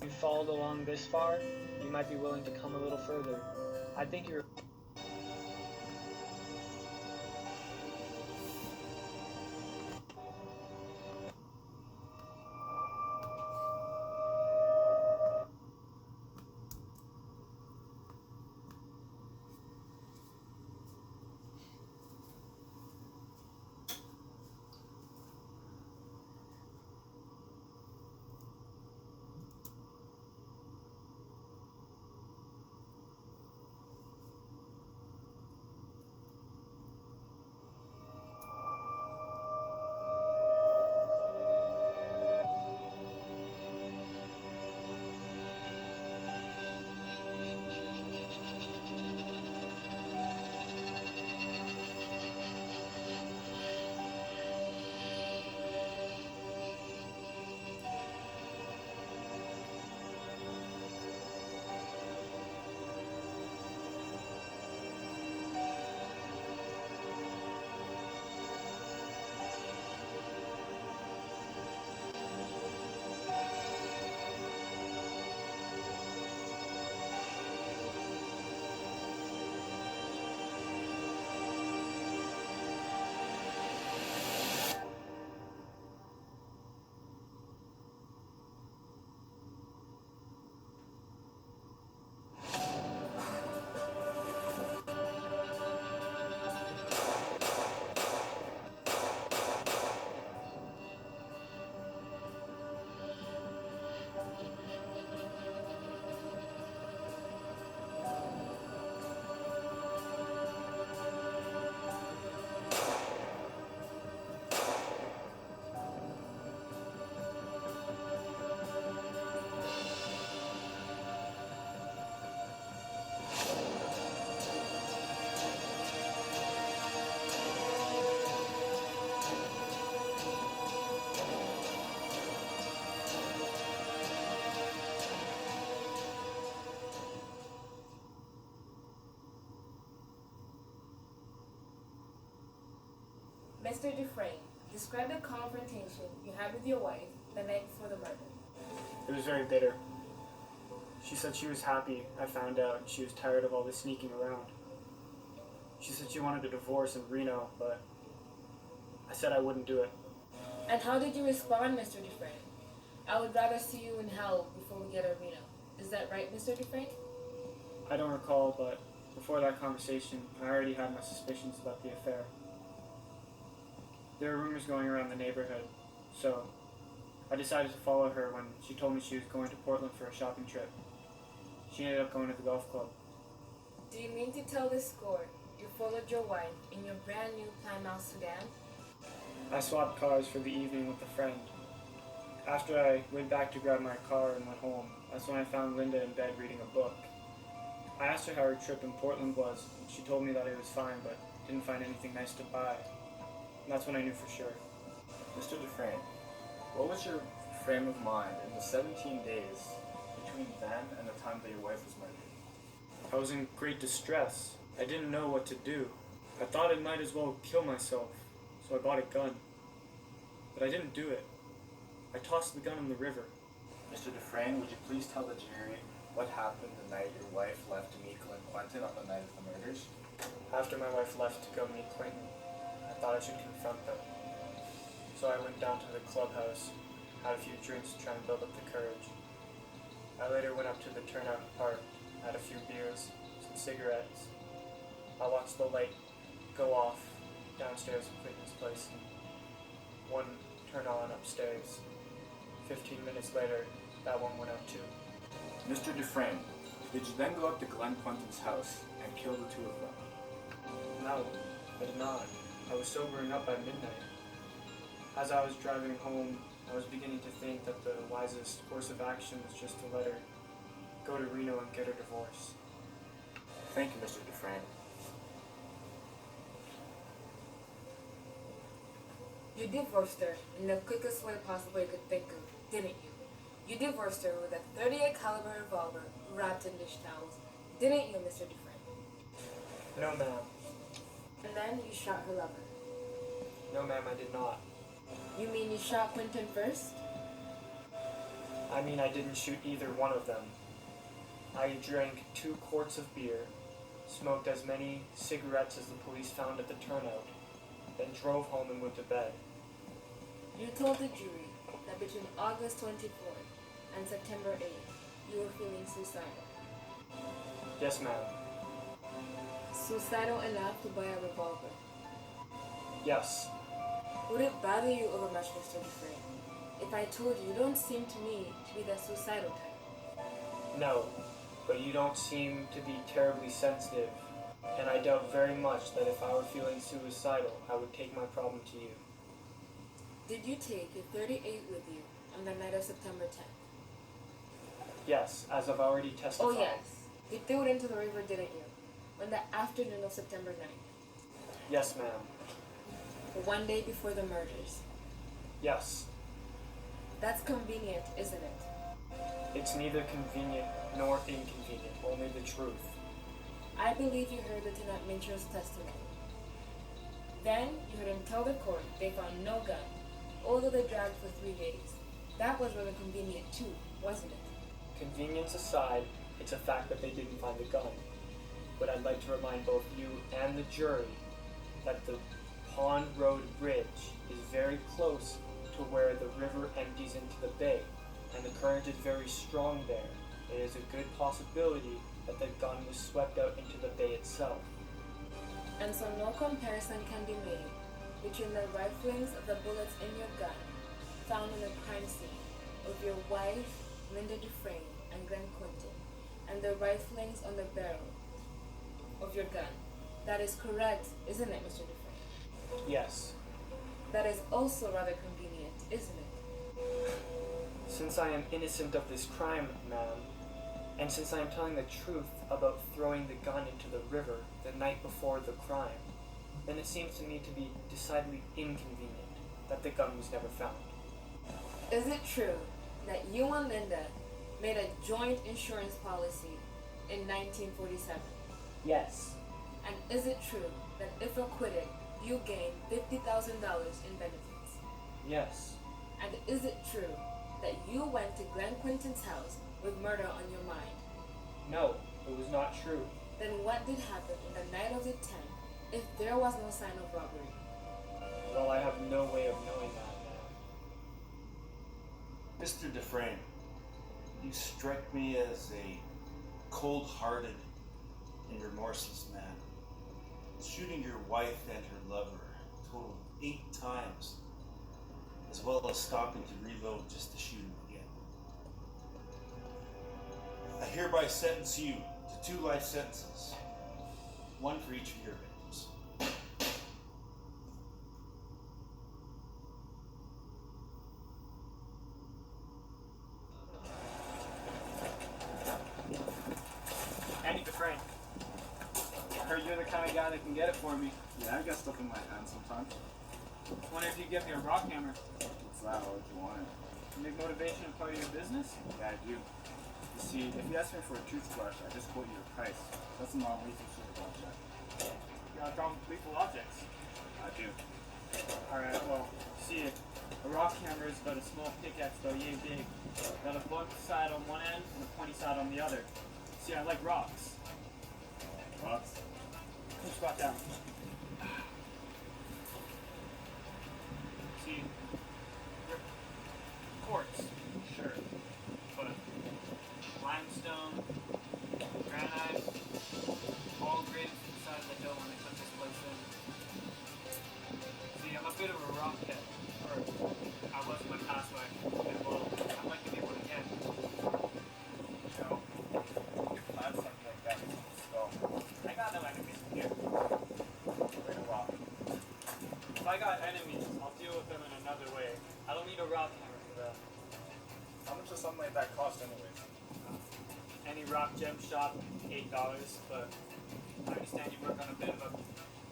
you followed along this far, you might be willing to come a little further. I think you're Mr. Dufresne, describe the confrontation you had with your wife the night before the murder. It was very bitter. She said she was happy I found out she was tired of all this sneaking around. She said she wanted a divorce in Reno, but I said I wouldn't do it. And how did you respond, Mr. Dufresne? I would rather see you in hell before we get a Reno. Is that right, Mr. Dufresne? I don't recall, but before that conversation, I already had my suspicions about the affair. There were rumors going around the neighborhood, so I decided to follow her when she told me she was going to Portland for a shopping trip. She ended up going to the golf club. Do you mean to tell this court you followed your wife in your brand new Plymouth sedan? I swapped cars for the evening with a friend. After I went back to grab my car and went home, that's when I found Linda in bed reading a book. I asked her how her trip in Portland was, and she told me that it was fine, but didn't find anything nice to buy. And that's when I knew for sure. Mr. Dufresne, what was your frame of mind in the 17 days between then and the time that your wife was murdered? I was in great distress. I didn't know what to do. I thought I might as well kill myself, so I bought a gun. But I didn't do it. I tossed the gun in the river. Mr. Dufresne, would you please tell the jury what happened the night your wife left to meet Glenn Quentin on the night of the murders? After my wife left to go meet Quentin, I thought I should confront them. So I went down to the clubhouse, had a few drinks to try and build up the courage. I later went up to the turnout park, had a few beers, some cigarettes. I watched the light go off downstairs at Quentin's place and one turn on upstairs. 15 minutes later, that one went out too. Mr. Dufresne, did you then go up to Glenn Quentin's house and kill the two of them? No, I did not. I was sobering up by midnight. As I was driving home, I was beginning to think that the wisest course of action was just to let her go to Reno and get her divorce. Thank you, Mr. Dufresne. You divorced her in the quickest way possible you could think of, didn't you? You divorced her with a .38 caliber revolver wrapped in dish towels, didn't you, Mr. Dufresne? No, ma'am. And then you shot her lover. No, ma'am, I did not. You mean you shot Quentin first? I mean, I didn't shoot either one of them. I drank 2 quarts of beer, smoked as many cigarettes as the police found at the turnout, then drove home and went to bed. You told the jury that between August 24th and September 8th, you were feeling suicidal. Yes, ma'am. Suicidal enough to buy a revolver. Yes. Would it bother you over much, Mr. Dufresne, if I told you don't seem to me to be the suicidal type? No, but you don't seem to be terribly sensitive, and I doubt very much that if I were feeling suicidal, I would take my problem to you. Did you take your 38 with you on the night of September 10th? Yes, as I've already testified. Oh yes. You threw it into the river, didn't you? On the afternoon of September 9th? Yes, ma'am. One day before the murders. Yes. That's convenient, isn't it? It's neither convenient nor inconvenient, only the truth. I believe you heard Lieutenant Mincher's testimony. Then you heard him tell the court they found no gun, although they dragged for 3 days. That was rather convenient too, wasn't it? Convenience aside, it's a fact that they didn't find a gun. But I'd like to remind both you and the jury that the Pond Road Bridge is very close to where the river empties into the bay, and the current is very strong there. It is a good possibility that the gun was swept out into the bay itself. And so no comparison can be made between the riflings of the bullets in your gun found in the crime scene of your wife, Linda Dufresne, and Glenn Quinton, and the riflings on the barrel of your gun. That is correct, isn't it, Mr. Dufresne? Yes. That is also rather convenient, isn't it? Since I am innocent of this crime, ma'am, and since I am telling the truth about throwing the gun into the river the night before the crime, then it seems to me to be decidedly inconvenient that the gun was never found. Is it true that you and Linda made a joint insurance policy in 1947? Yes. And is it true that if acquitted, you gained $50,000 in benefits? Yes. And is it true that you went to Glenn Quinton's house with murder on your mind? No, it was not true. Then what did happen on the night of the 10th if there was no sign of robbery? Well, I have no way of knowing that, ma'am. Mr. Dufresne, you strike me as a cold-hearted and remorseless man. Shooting your wife and her lover total 8 times, as well as stopping to reload just to shoot him again. I hereby sentence you to 2 life sentences, 1 for each of your victims. Andy Dufresne. I heard you're the kind of guy that can get it for me. Yeah, I got stuff in my hand sometimes. Wonder if you'd give me a rock hammer. What's that? What you want? Make motivation a part of your business? Yeah, I do. You see, if you ask me for a toothbrush, I just quote you a price. That's a non-lethal sort of object. You got a problem with lethal objects? I do. Alright, well, see, a rock hammer is about a small pickaxe, though yay big. Got a blunt side on one end and a pointy side on the other. See, I like rocks. Rocks? Come squat down. See, quartz, sure, but limestone, granite, all graded to the side of the hill when they put this place in. See, I'm a bit of a rock head, or I was in my past life, and well, I'd like to be one again. You know, you plant something like that with a skull. I got no enemies here. Way to rock. If I got enemies, I'll deal with them in another way. I don't need a rock hammer for that. How much does something like that cost anyways? Any rock gem shop, $8, but I understand you work on a bit of a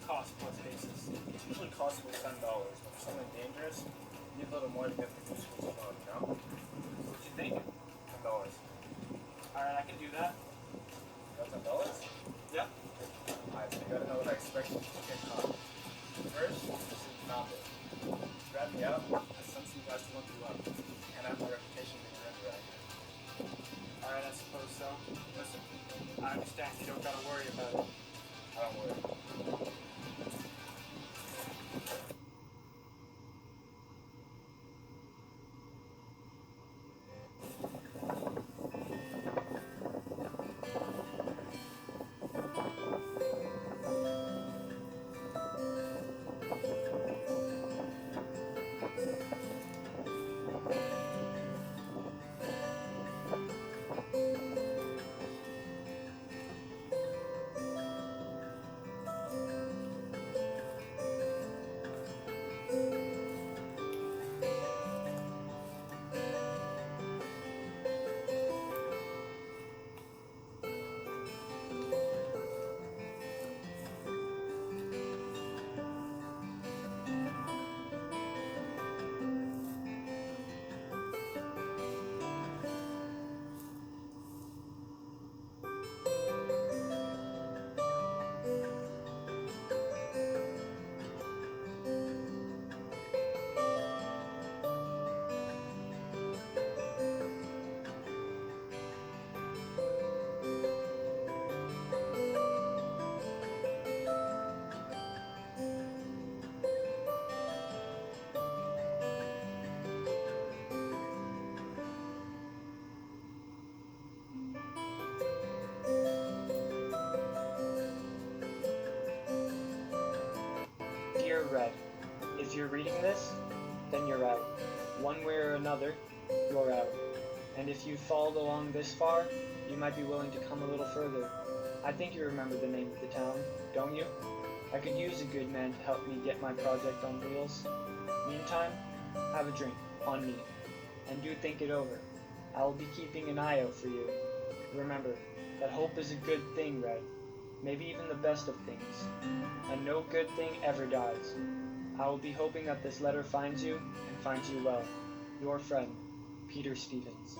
cost plus basis. It usually costs about $10, but for something dangerous, you need a little more to get the useful stuff, you know? What you thinking? $10. Alright, I can do that. That's $10? Yep. Alright, so you gotta know what I expect you to get caught. First, this is found it. Grab me out, I sent some guys to look you up. And I have a reputation being around here. Red. If you're reading this, then you're out. One way or another, you're out. And if you've followed along this far, you might be willing to come a little further. I think you remember the name of the town, don't you? I could use a good man to help me get my project on wheels. Meantime, have a drink, on me. And do think it over. I will be keeping an eye out for you. Remember, that hope is a good thing, Red. Maybe even the best of things. And no good thing ever dies. I will be hoping that this letter finds you, and finds you well. Your friend, Peter Stevens.